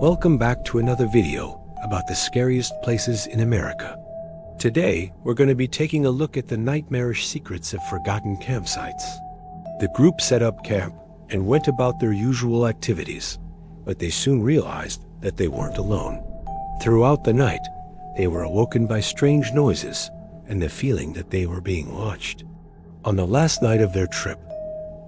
Welcome back to another video about the scariest places in America. Today, we're going to be taking a look at the nightmarish secrets of forgotten campsites. The group set up camp and went about their usual activities, but they soon realized that they weren't alone. Throughout the night, they were awoken by strange noises and the feeling that they were being watched. On the last night of their trip,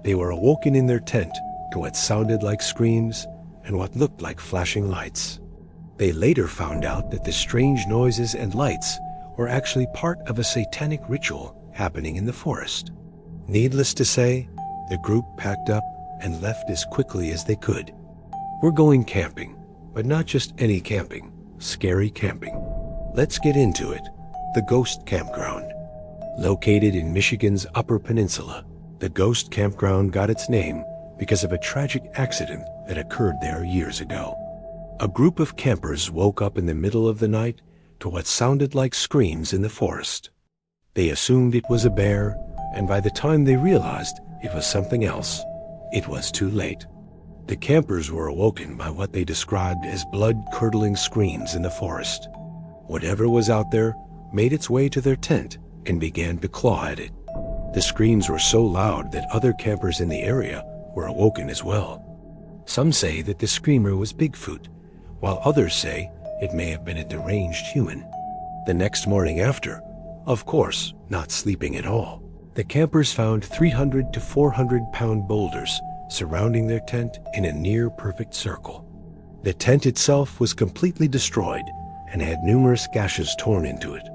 they were awoken in their tent to what sounded like screams and what looked like flashing lights. They later found out that the strange noises and lights were actually part of a satanic ritual happening in the forest. Needless to say, the group packed up and left as quickly as they could. We're going camping, but not just any camping, scary camping. Let's get into it. The Ghost Campground. Located in Michigan's Upper Peninsula, the Ghost Campground got its name because of a tragic accident that occurred there years ago. A group of campers woke up in the middle of the night to what sounded like screams in the forest. They assumed it was a bear, and by the time they realized it was something else, it was too late. The campers were awoken by what they described as blood-curdling screams in the forest. Whatever was out there made its way to their tent and began to claw at it. The screams were so loud that other campers in the area were awoken as well. Some say that the screamer was Bigfoot, while others say it may have been a deranged human. The next morning after, of course, not sleeping at all, the campers found 300 to 400-pound boulders surrounding their tent in a near-perfect circle. The tent itself was completely destroyed and had numerous gashes torn into it.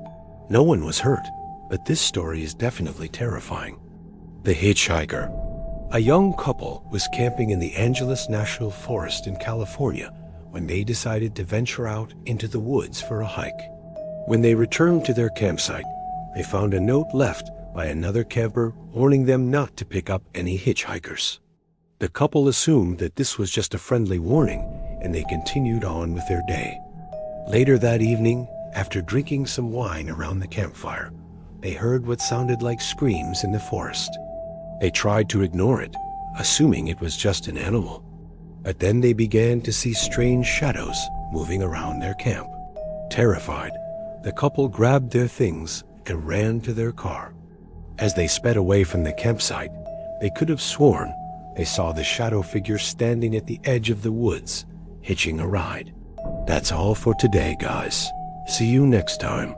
No one was hurt, but this story is definitely terrifying. The Hitchhiker. A young couple was camping in the Angeles National Forest in California when they decided to venture out into the woods for a hike. When they returned to their campsite, they found a note left by another camper warning them not to pick up any hitchhikers. The couple assumed that this was just a friendly warning, and they continued on with their day. Later that evening, after drinking some wine around the campfire, they heard what sounded like screams in the forest. They tried to ignore it, assuming it was just an animal. But then they began to see strange shadows moving around their camp. Terrified, the couple grabbed their things and ran to their car. As they sped away from the campsite, they could have sworn they saw the shadow figure standing at the edge of the woods, hitching a ride. That's all for today, guys. See you next time.